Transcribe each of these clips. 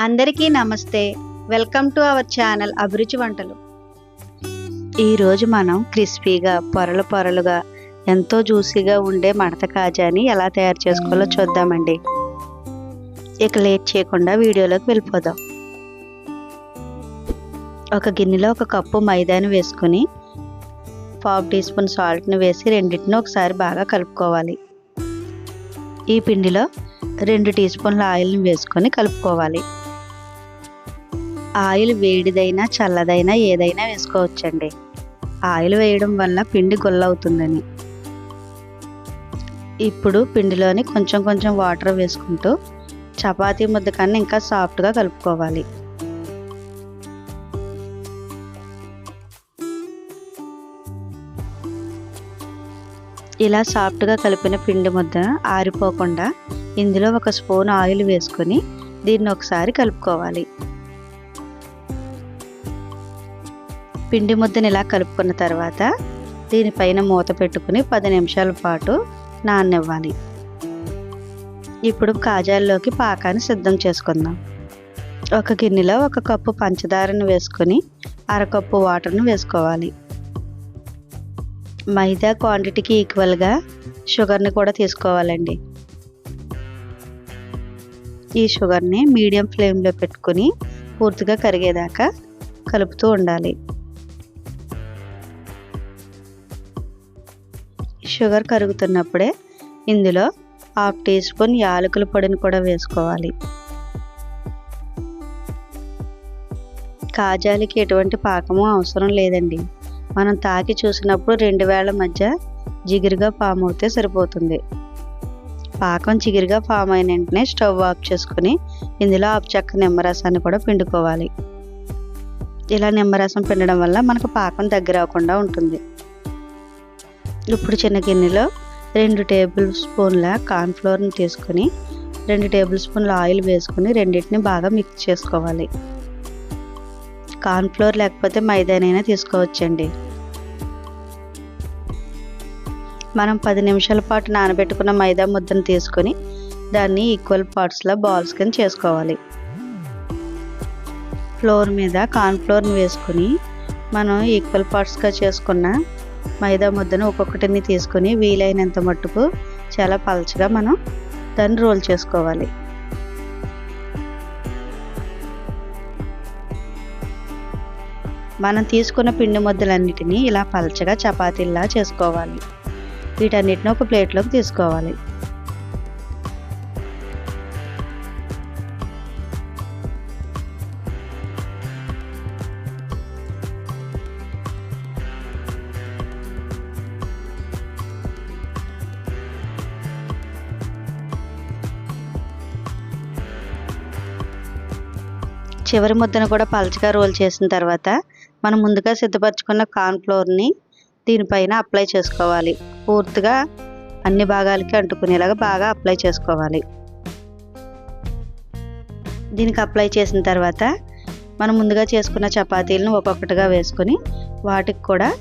అందరికీ నమస్తే. Welcome to our channel అభిరుచి వంటలు. ఈరోజు మనం క్రిస్పీగా పొరలు పొరలుగా ఎంతో జ్యూసీగా ఉండే మడత కాజాని ఎలా తయారు చేసుకోవాలో చూద్దామండి. ఇక లేట్ చేయకుండా వీడియోలోకి వెళ్ళిపోదాం. ఒక గిన్నెలో ఒక కప్పు మైదాని వేసుకుని 1/2 టీ స్పూన్ సాల్ట్ని వేసి రెండింటిని ఒకసారి బాగా కలుపుకోవాలి. ఈ పిండిలో 2 టీ స్పూన్ల ఆయిల్ని వేసుకొని కలుపుకోవాలి. ఆయిల్ వేడిదైనా చల్లదైనా ఏదైనా వేసుకోవచ్చండి. ఆయిల్ వేయడం వల్ల పిండి గుల్లవుతుందని. ఇప్పుడు పిండిలోని కొంచెం కొంచెం వాటర్ వేసుకుంటూ చపాతీ ముద్ద కన్నా ఇంకా సాఫ్ట్గా కలుపుకోవాలి. ఇలా సాఫ్ట్గా కలిపిన పిండి ముద్ద ఆరిపోకుండా ఇందులో 1 స్పూన్ ఆయిల్ వేసుకొని దీన్ని ఒకసారి కలుపుకోవాలి. పిండి ముద్దని ఇలా కలుపుకున్న తర్వాత దీనిపైన మూత పెట్టుకుని 10 నిమిషాల పాటు నాననివ్వాలి. ఇప్పుడు కాజాల్లోకి పాకాన్ని సిద్ధం చేసుకుందాం. ఒక గిన్నెలో 1 కప్పు పంచదారను వేసుకొని 1/2 కప్పు వాటర్ను వేసుకోవాలి. మైదా క్వాంటిటీకి ఈక్వల్గా షుగర్ని కూడా తీసుకోవాలండి. ఈ షుగర్ని మీడియం ఫ్లేమ్లో పెట్టుకుని పూర్తిగా కరిగేదాకా కలుపుతూ ఉండాలి. షుగర్ కరుగుతున్నప్పుడే ఇందులో 1/2 టీ స్పూన్ యాలకుల పొడిని కూడా వేసుకోవాలి. కాజాలకి ఎటువంటి పాకము అవసరం లేదండి. మనం తాకి చూసినప్పుడు 2 వేళ్ల మధ్య జిగురుగా ఫామ్ అవుతే సరిపోతుంది. పాకం జిగురుగా ఫామ్ అయిన వెంటనే స్టవ్ ఆఫ్ చేసుకుని ఇందులో చెక్క నిమ్మరసాన్ని కూడా పిండుకోవాలి. ఇలా నిమ్మరసం పిండడం వల్ల మనకు పాకం దగ్గర అవ్వకుండా ఉంటుంది. ఇప్పుడు చిన్న గిన్నెలో 2 టేబుల్ స్పూన్ల కార్న్ఫ్లోర్ని తీసుకుని 2 టేబుల్ స్పూన్ల ఆయిల్ వేసుకుని రెండింటిని బాగా మిక్స్ చేసుకోవాలి. కార్న్ఫ్లోర్ లేకపోతే మైదానైనా తీసుకోవచ్చండి. మనం 10 నిమిషాల పాటు నానబెట్టుకున్న మైదా ముద్దను తీసుకొని దాన్ని ఈక్వల్ పార్ట్స్లో బాల్స్ కింద చేసుకోవాలి. ఫ్లోర్ మీద కార్న్ఫ్లోర్ని వేసుకుని మనం ఈక్వల్ పార్ట్స్గా చేసుకున్న మైదా ముద్దను ఒక్కొక్కటిని తీసుకొని వీలైనంత మట్టుకు చాలా పలచగా మనం దాన్ని రోల్ చేసుకోవాలి. మనం తీసుకున్న పిండి ముద్దలన్నిటినీ ఇలా పలచగా చపాతీల్లా చేసుకోవాలి. వీటన్నిటిని ఒక ప్లేట్లోకి తీసుకోవాలి. చివరి ముద్దను కూడా పలచగా రోల్ చేసిన తర్వాత మనం ముందుగా సిద్ధపరచుకున్న కార్న్ఫ్లోర్ని దీనిపైన అప్లై చేసుకోవాలి. పూర్తిగా అన్ని భాగాలకి అంటుకునేలాగా బాగా అప్లై చేసుకోవాలి. దీనికి అప్లై చేసిన తర్వాత మనం ముందుగా చేసుకున్న చపాతీలను ఒక్కొక్కటిగా వేసుకొని వాటికి కూడా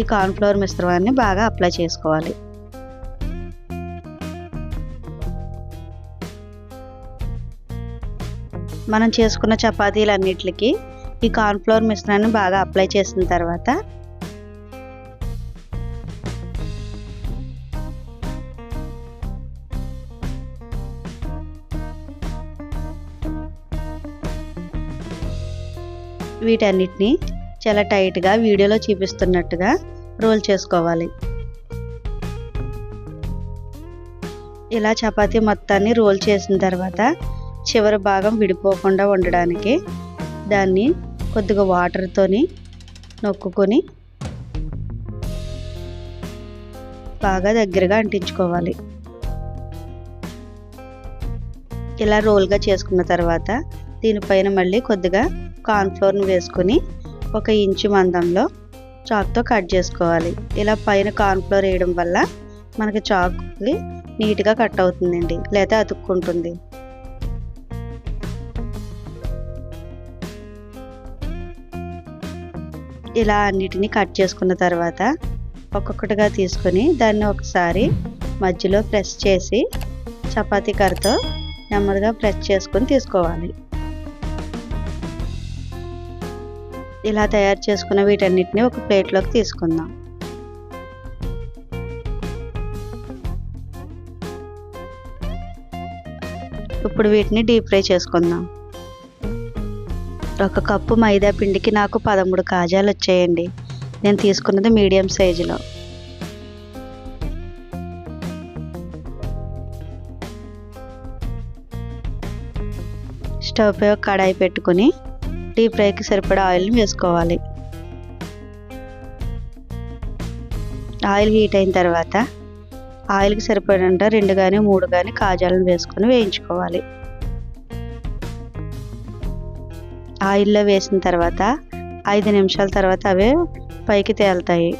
ఈ కార్న్ఫ్లోర్ మిశ్రమాన్ని బాగా అప్లై చేసుకోవాలి. మనం చేసుకున్న చపాతీలన్నిటికి ఈ కార్న్ఫ్లోర్ మిశ్రమాన్ని బాగా అప్లై చేసిన తర్వాత వీటన్నిటిని చాలా టైట్గా వీడియోలో చూపిస్తున్నట్టుగా రోల్ చేసుకోవాలి. ఇలా చపాతీ మొత్తాన్ని రోల్ చేసిన తర్వాత చివరి భాగం విడిపోకుండా ఉండడానికి దాన్ని కొద్దిగా వాటర్తోని నొక్కుకొని బాగా దగ్గరగా అంటించుకోవాలి. ఇలా రోల్గా చేసుకున్న తర్వాత దీనిపైన మళ్ళీ కొద్దిగా కార్న్ఫ్లోర్ని వేసుకొని 1 ఇంచు మందంలో చాక్తో కట్ చేసుకోవాలి. ఇలా పైన కార్న్ఫ్లోర్ వేయడం వల్ల మనకి చాక్కి నీట్గా కట్ అవుతుందండి, లేదా అతుక్కుంటుంది. ఇలా అన్నిటినీ కట్ చేసుకున్న తర్వాత ఒక్కొక్కటిగా తీసుకొని దాన్ని ఒకసారి మధ్యలో ప్రెస్ చేసి చపాతీ కర్రతో నెమ్మదిగా ప్రెస్ చేసుకొని తీసుకోవాలి. ఇలా తయారు చేసుకున్న వీటన్నిటిని ఒక ప్లేట్లోకి తీసుకుందాం. ఇప్పుడు వీటిని డీప్ ఫ్రై చేసుకుందాం. ఒక కప్పు మైదా పిండికి నాకు 13 కాజాలు వచ్చాయండి. నేను తీసుకున్నది మీడియం సైజులో. స్టవ్ పై ఒక కడాయి పెట్టుకుని డీప్ ఫ్రైకి సరిపడా ఆయిల్ని వేసుకోవాలి. ఆయిల్ హీట్ అయిన తర్వాత ఆయిల్కి సరిపడంత 2 కానీ 3 కానీ కాజాలను వేసుకొని వేయించుకోవాలి. ఆయిల్లో వేసిన తర్వాత 5 నిమిషాల తర్వాత అవే పైకి తేలుతాయి.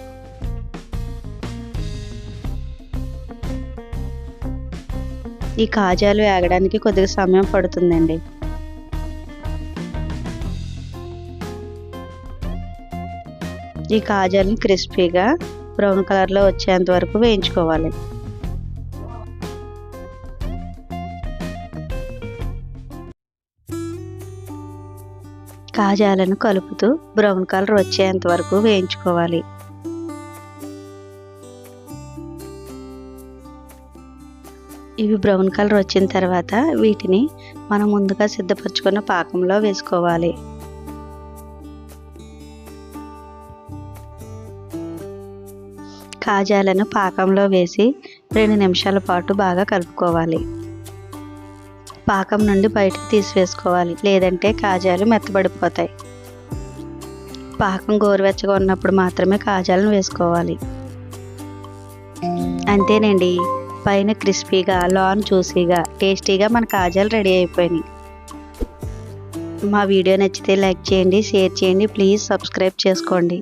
ఈ కాజాలు వేగడానికి కొద్దిగా సమయం పడుతుందండి. ఈ కాజాలను క్రిస్పీగా బ్రౌన్ కలర్లో వచ్చేంత వరకు వేయించుకోవాలి. కాజాలను కలుపుతూ బ్రౌన్ కలర్ వచ్చేంత వరకు వేయించుకోవాలి. ఇవి బ్రౌన్ కలర్ వచ్చిన తర్వాత వీటిని మనం ముందుగా సిద్ధపరచుకున్న పాకంలో వేసుకోవాలి. కాజాలను పాకంలో వేసి 2 నిమిషాల పాటు బాగా కలుపుకోవాలి. పాకం నుండి బయటకు తీసివేసుకోవాలి, లేదంటే కాజాలు మెత్తబడిపోతాయి. పాకం గోరువెచ్చగా ఉన్నప్పుడు మాత్రమే కాజాలను వేసుకోవాలి. అంతేనండి, పైన క్రిస్పీగా, లోన జ్యూసీగా, టేస్టీగా మన కాజాలు రెడీ అయిపోయినాయి. మా వీడియో నచ్చితే లైక్ చేయండి, షేర్ చేయండి, ప్లీజ్ సబ్స్క్రైబ్ చేసుకోండి.